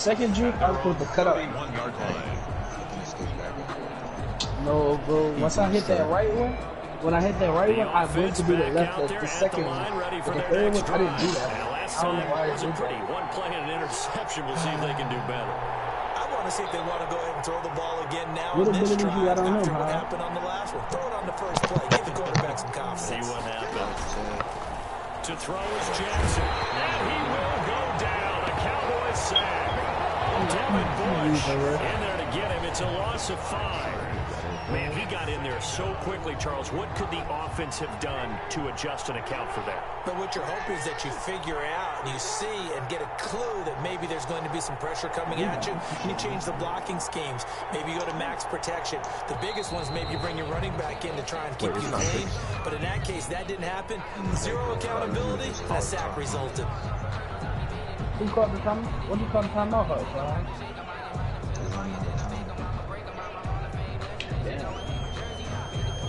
Second drink, I was supposed to cut up. 1-yard line. No, bro. Once I hit that right one, I went to do the left. The second one, but the third one, I didn't do that. I don't know why I did that. One play and an interception. We'll see if they can do better. I want to see if they want to go ahead and throw the ball again now. What ability do I don't know, what happened on the last one. Throw it on the first play. Give the quarterback some confidence. See what happens. To throw is Jackson, and he will go down. A Cowboys sack. Devin Bush in there to get him. It's a loss of 5. Man, he got in there so quickly, Charles. What could the offense have done to adjust and account for that? But what you're hoping is that you figure out and you see and get a clue that maybe there's going to be some pressure coming at you. You change the blocking schemes. Maybe you go to max protection. The biggest ones, maybe you bring your running back in to try and keep you clean. But in that case, that didn't happen. Zero accountability. A sack resulted. Who called the time? What do you call the timeout, Brian? Damn.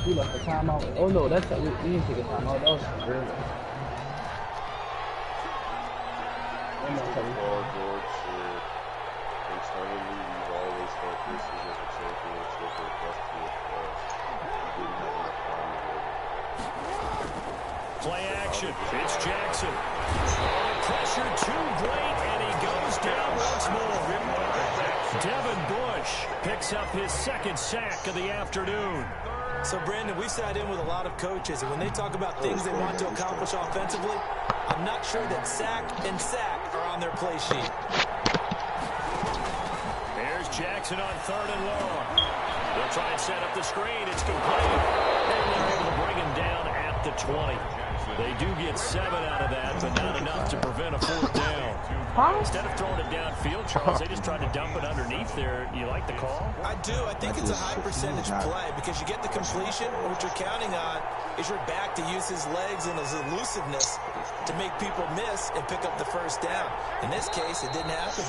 He left the timeout. Oh no, that's we didn't take a timeout. That was early. Football, George said, internally we've always felt this is a championship and custody for us. We didn't have enough time together. Play action. It's Jackson. Pressure too great, and he goes down once more. Devin Bush picks up his second sack of the afternoon. So, Brandon, we've sat in with a lot of coaches, and when they talk about things they want to accomplish offensively, I'm not sure that sack and sack are on their play sheet. There's Jackson on 3rd and long. They'll try and set up the screen. It's complete. And they're able to bring him down at the 20. They do get 7 out of that, but not enough to prevent a 4th down. Instead of throwing it downfield, Charles, they just tried to dump it underneath there. You like the call? I do. I think it's a high percentage play because you get the completion. What you're counting on is your back to use his legs and his elusiveness to make people miss and pick up the first down. In this case, it didn't happen.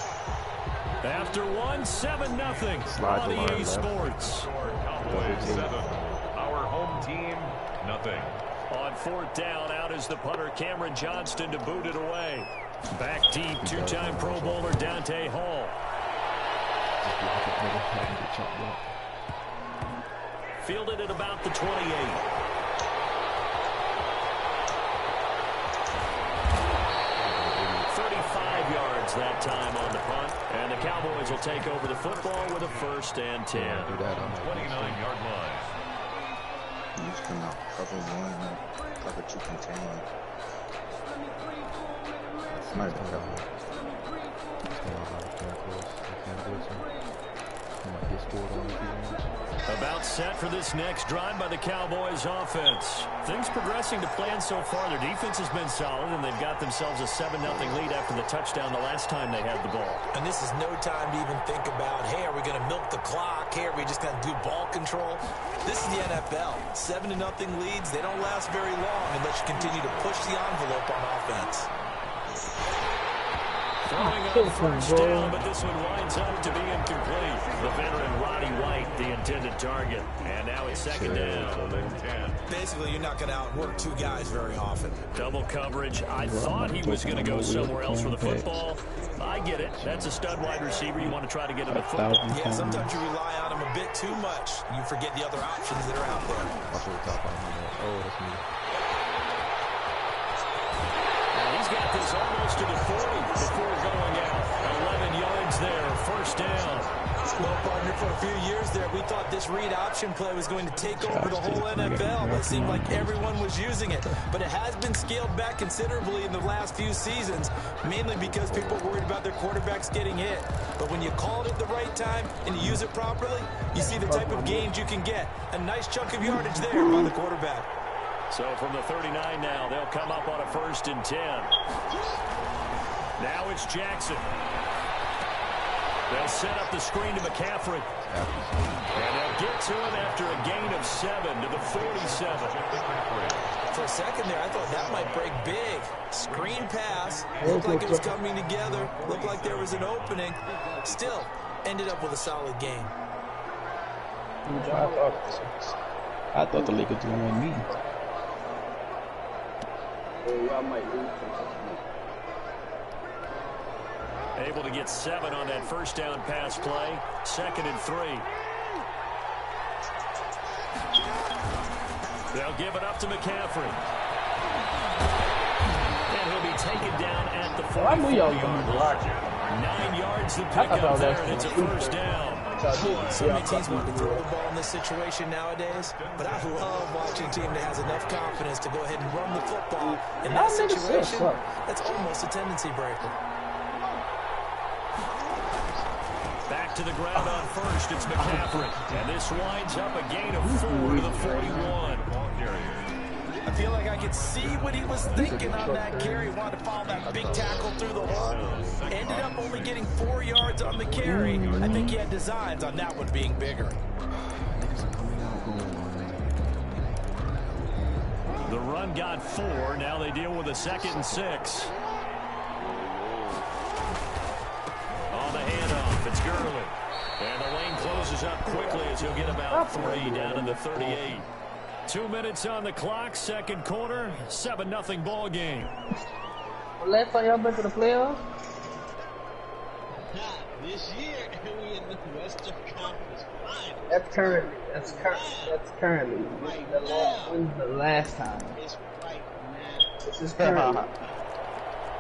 After 7-0 on EA Sports. Cowboys 7. Our home team, nothing. On 4th down, out is the punter Cameron Johnston to boot it away. Back deep, 2-time Pro Bowler Dante Hall. Fielded at about the 28. Yards that time on the punt, and the Cowboys will take over the football with a 1st and 10. 29-yard line. You just come out cover 1 and cover 2 contain. Nice cover. About set for this next drive by the Cowboys offense. Things progressing to plan so far. Their defense has been solid, and they've got themselves a 7-0 lead after the touchdown the last time they had the ball. And this is no time to even think about, hey, are we going to milk the clock? Hey, are we just going to do ball control? This is the NFL. 7-0 leads, they don't last very long unless you continue to push the envelope on offense. Throwing on 1st down, but this one winds up to be incomplete. The veteran Roddy White, the intended target. And now it's 2nd down. Basically, you're not going to outwork 2 guys very often. Double coverage. I thought he was going to go somewhere else for the football. I get it. That's a stud wide receiver. You want to try to get him the football. Yeah, sometimes you rely on him a bit too much. You forget the other options that are out there. He's got this almost to the 40 before going out. 11 yards there, 1st down. Well, partner, for a few years there, we thought this read option play was going to take over the whole NFL. It seemed like everyone was using it. But it has been scaled back considerably in the last few seasons, mainly because people are worried about their quarterbacks getting hit. But when you call it at the right time and you use it properly, you see the type of gains you can get. A nice chunk of yardage there by the quarterback. So from the 39 now, they'll come up on a 1st and 10. Now it's Jackson. They'll set up the screen to McCaffrey. And they'll get to him after a gain of 7 to the 47. For a second there, I thought that might break big. Screen pass. Looked like it was coming together. Looked like there was an opening. Still, ended up with a solid game. I thought the Lakers were going to win me. Able to get 7 on that first down pass play. 2nd and 3. They'll give it up to McCaffrey. And he'll be taken down at the 44-yard line. 9 yards to pick up there, and it's a first down. So many teams want to throw the ball in this situation nowadays, but I love watching a team that has enough confidence to go ahead and run the football. In that situation, that's almost a tendency breaker. Back to the ground on first, it's McCaffrey. And this winds up a gain of 4 to the 41. I feel like I could see what he was thinking on that carry. Wanted to follow that big tackle through the hole. Ended up only getting 4 yards on the carry. I think he had designs on that one being bigger. The run got 4. Now they deal with a 2nd and 6. On the handoff, it's Gurley. And the lane closes up quickly as he'll get about 3 down to the 38. 2 minutes on the clock, 2nd quarter, 7-0 ball game. Last time y'all been to the playoffs? This year, we in the Western Conference Finals. That's currently. Right When's the last time? It's right now. This is currently.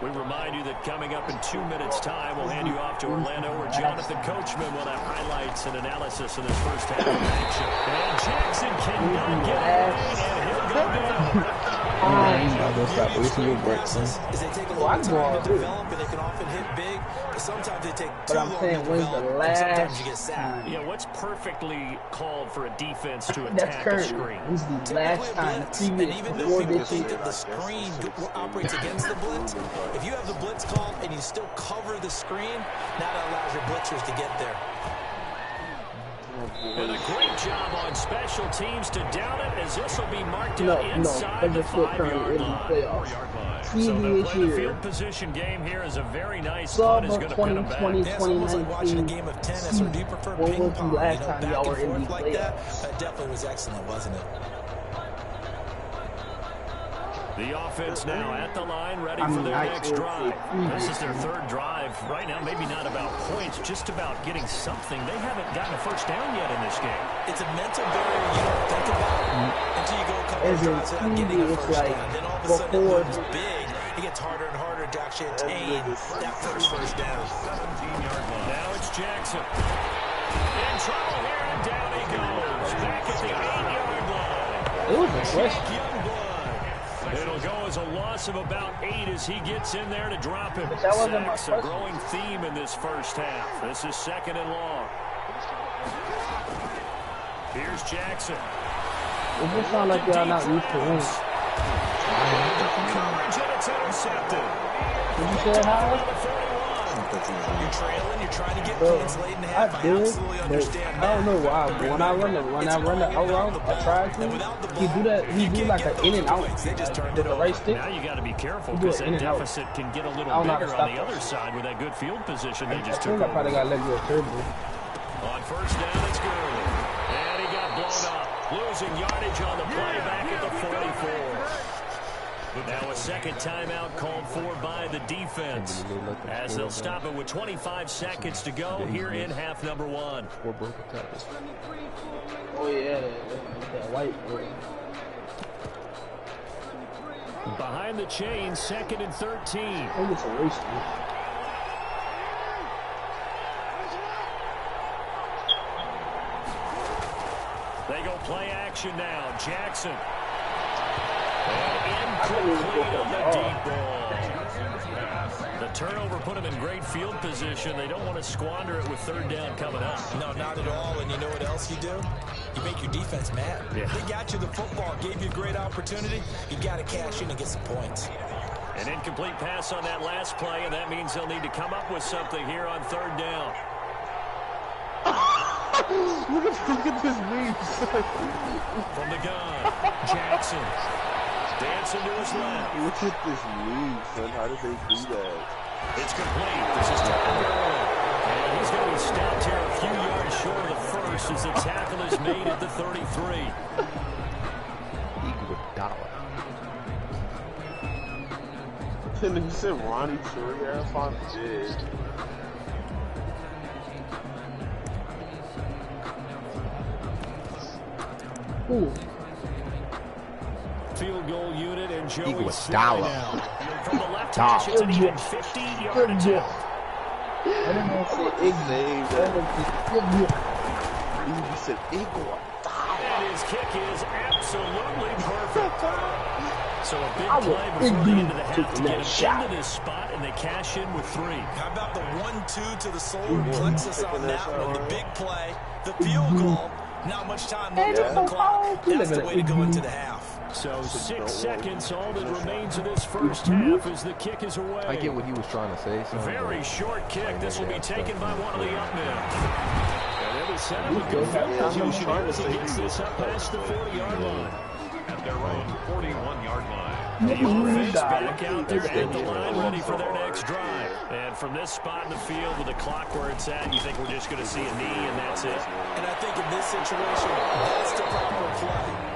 We remind you that coming up in 2 minutes' time, we'll hand you off to Orlando, where Jonathan Coachman will have highlights and analysis in this first half of action. And Jackson cannot get away, and he'll go down. Is they take a long time to develop, and they can often hit big, but sometimes they take too long to develop, and sometimes you get sacked. Yeah, what's perfectly called for a defense to attack a screen? This is the last time. And even though people think that the screen operates against the blitz, if you have the blitz called and you still cover the screen, that allows your blitzers to get there. And a great job on special teams to down it, as this will be marked out inside the 5-yard line. So they'll play the field position game here as a very nice punt is going to pin them back. It's almost like watching a game of tennis, or do you prefer ping pong? Back and forth like that? That definitely was excellent, wasn't it? The offense now at the line, ready for their next drive. This is their 3rd drive. Right now, maybe not about points, just about getting something. They haven't gotten a first down yet in this game. It's a mental barrier you don't think about until you go a couple of drives without getting a first down. Then all of a sudden, it looks big. It gets harder and harder to actually attain that first down. Now it's Jackson. In trouble here, and down he goes. Back at the 8-yard line. It was a question. It'll go as a loss of about 8 as he gets in there to drop him. Sacks, a growing theme in this first half. This is 2nd and long. Here's Jackson. It just sounds like y'all not used to winning. Coverage, and it's intercepted. Did you say how? You're trailing, you're trying to get points late in the half. I absolutely understand that. I don't know why, but when I run the out route, I try to. He do like an in and out with the right stick. Now you got to be careful, because that deficit can get a little bigger on the other side with that good field position they just took. I probably got to let go of turbo. On first down, it's Gurley. And he got blown up. Losing yardage on the play back at the 44. Now a 2nd timeout called for by the defense, as they'll stop it with 25 seconds to go here in half number 1. Oh yeah, that white boy. Behind the chain, 2nd and 13. I think it's a race. They go play action now. Jackson. Incomplete on the deep ball. The turnover put him in great field position. They don't want to squander it with 3rd down coming up. No, not at all. And you know what else you do? You make your defense mad. Yeah. They got you the football, gave you a great opportunity. You got to cash in and get some points. An incomplete pass on that last play, and that means they'll need to come up with something here on 3rd down. Look at this move. From the gun, Jackson. Dancing to his left. Look at this move, son. How did they do that? It's complete. This is Gurley. And he's going to be stopped here a few yards short of the first as the tackle is made at the 33. And he said Ronnie Troyer on Jig. Ooh. Field goal unit and Joey Iguodala. from the left hash. It's an even 50-yard attempt. I didn't know if He said Iguodala. And his kick is absolutely perfect. So a big play before the end of the half to get him into this spot, and they cash in with 3. How about the 1-2 to the solar plexus on that one? The big play, the field goal. Not much time left on the clock. That's the way to go into the half. So 6 seconds, all that remains of this first half as the kick is away. I get what he was trying to say. Very short kick. This will be taken by one of the up men. And it'll set up a good field position here as he gets this up past the 40-yard line. At their own 41-yard line. The offense back out there at the line, ready for their next drive. And from this spot in the field with the clock where it's at, you think we're just going to see a knee and that's it. And I think in this situation, that's the proper play.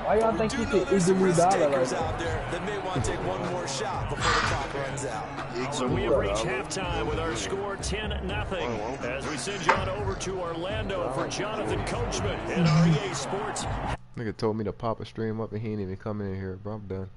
Why y'all think he said Iguodala right out there that may want to take one more shot before the clock runs out. So we have reached halftime with our score 10-0 as we send you on over to Orlando for Jonathan Coachman and our EA Sports. Nigga told me to pop a stream up and he ain't even coming in here, bro. I'm done.